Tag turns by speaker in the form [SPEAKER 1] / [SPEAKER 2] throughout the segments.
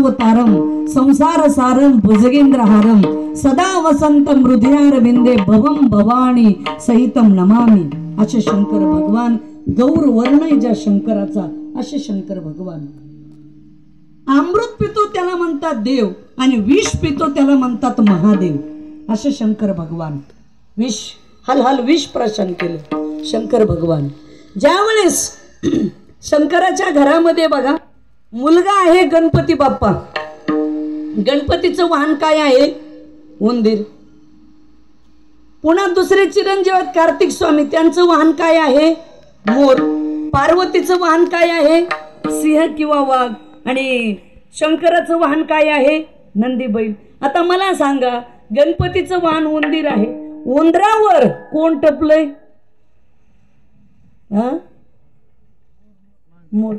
[SPEAKER 1] कृष्णावतारम संसार सारम भुजगेंद्रहारम सदा वसंत हृदयारविंदे भवम भवानी सहितम नमामि. असे शंकर भगवान. गौर वर्ण ज्या शंकराचा असे शंकर भगवान. अमृत पितो त्याला म्हणतात देव आणि विष पितो त्याला म्हणतात महादेव. असे शंकर भगवान. विष हलहल विष प्राशन केलं शंकर भगवान. ज्यावेळेस शंकराच्या घरामध्ये बघा मुलगा आहे गणपती बाप्पा. गणपतीचं वाहन काय आहे? उंदीर. पुन्हा दुसरे चिरंजीव आहेत कार्तिक स्वामी, त्यांचं वाहन काय आहे? मोर. पार्वतीचं वाहन काय आहे? सिंह किंवा वाघ. आणि शंकराचं वाहन काय आहे? नंदी बैल. आता मला सांगा, गणपतीचं वाहन उंदीर आहे, उंदरावर कोण टपलंय? मोर.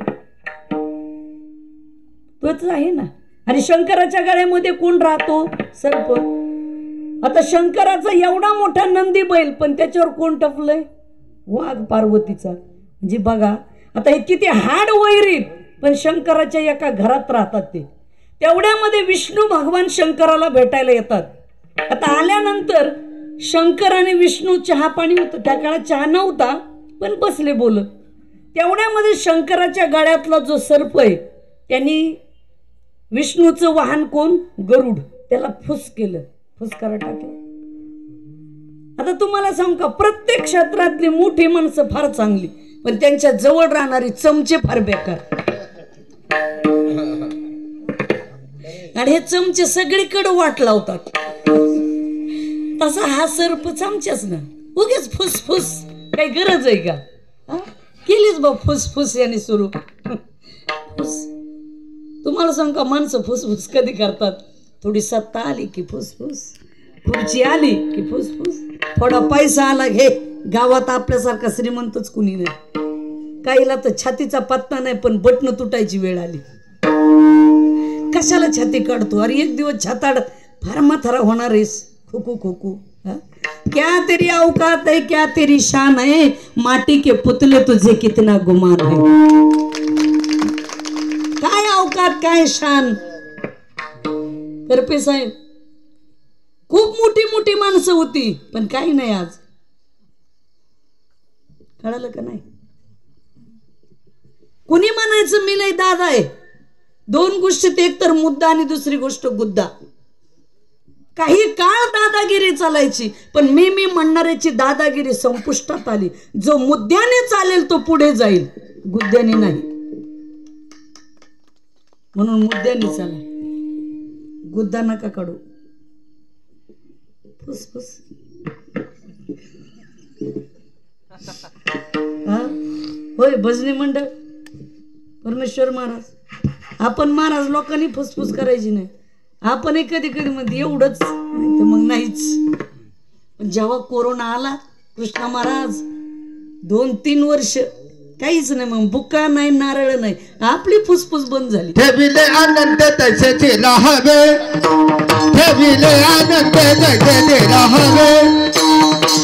[SPEAKER 1] तोच आहे ना. आणि शंकराच्या गळ्यामध्ये कोण राहतो? सर्प. आता शंकराचा एवढा मोठा नंदी बैल, पण त्याच्यावर कोण टपलंय? वाघ पार्वतीचा. म्हणजे बघा आता हे किती हाड वैरीत, पण शंकराच्या एका घरात राहतात ते. तेवढ्यामध्ये विष्णू भगवान शंकराला भेटायला येतात. आता आल्यानंतर शंकर आणि विष्णू चहा पाणी होतं. त्या काळात चहा नव्हता, पण बसले बोलत. तेवढ्यामध्ये शंकराच्या गळ्यातला जो सर्प आहे त्यांनी विष्णूचं वाहन कोण? गरुड. त्याला फुस केलं, फुसकारा टाकला. आता तुम्हाला सांगू का, प्रत्येक क्षेत्रातली मोठी माणसं फार चांगली, पण त्यांच्या जवळ राहणारी चमचे फार बेकार. आणि हे चमचे सगळीकडे वाट लावतात. तसा हा सर्प चमच्याच ना. उगेच फुसफुस काही गरज आहे का? केलीच बा फुसफुस याने सुरू. तुम्हाला सांगू का, माणसं फुसफुस कधी करतात? थोडी सत्ता आली की फुसफुस, खुर्ची आली की फुसफुस, थोडा पैसा आला, हे गावात आपल्यासारखा श्रीमंतच कुणी नाही. काहीला तर छातीचा पत्ता नाही, पण बटन तुटायची वेळ आली. कशाला छाती काढतो? अरे एक दिवस छाताड फार माथारा होणार आहेस. खोकू खोकू. क्या तेरी औकात है, क्या तेरी शान है, माटी के पुतले तुझे कितना गुमान है. काय औकात, काय शान. करपे साहेब, खूप मोठी मोठी माणसं होती, पण काही नाही आज. कळालं का नाही? कुणी म्हणायचं मी लय दादा आहे. दोन गोष्टीत, एक तर मुद्दा आणि दुसरी गोष्ट गुद्दा. काही काळ दादागिरी चालायची, पण मी म्हणणाऱ्याची दादागिरी संपुष्टात आली. जो मुद्द्याने चालेल तो पुढे जाईल, गुद्द्याने नाही. म्हणून मुद्द्याने चाला, गुद्दा नका काढू. फुसफुस. होय, भजनी मंडळ परमेश्वर महाराज. आपण महाराज लोकांनी फुसफुस करायची नाही. आपण कधी कधी म्हणते एवढंच, नाही तर मग नाहीच. पण जेव्हा कोरोना आला, कृष्णा महाराज 2-3 वर्ष काहीच नाही, मग बुक्का नाही, नारळ नाही, आपली फुसफुस बंद झाली.
[SPEAKER 2] ठेविले आनंद तसेच राहावे, ठेविले आनंद तसेच राहावे,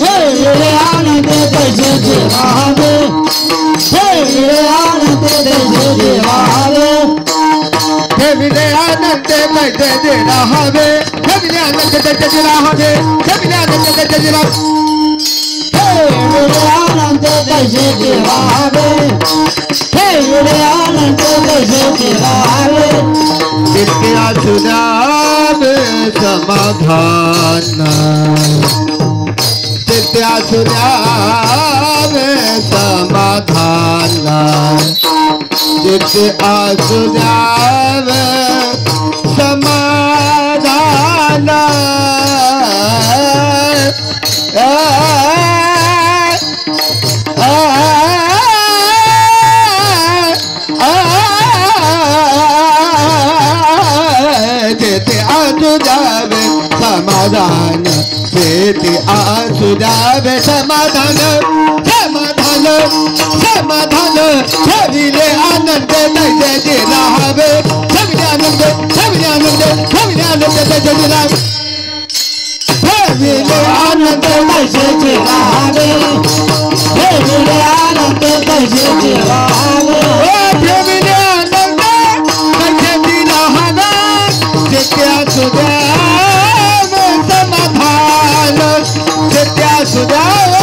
[SPEAKER 2] ठेविले आनंद तसेच राहावे, ठेविले आनंद तसेच राहावे, ठेविले आनंद तसेच राहावे, ठेविले आनंद तसेच राहावे, ठेविले आनंद तसेच राहावे, आनंद तसेच राहावे, ठेविले आनंद तसेच राहावे. जितके असुरावे समाधान, जितके असुरावे समाधान, जितके असुरावे समाधान. जेते आसू जावे समाधान, जेते आसू जावे समाधान, समाधान समाधान. ठेविले आनंद तसेच राहावे, ठेविले आनंद, ठेविले आनंद, ठेविले आनंद तसेच राहावे, ठेविले आनंद तसेच राहावे, ठेविले आनंद तसेच राहावे, ठेविले आनंद तसेच राहावे. असू द्यावे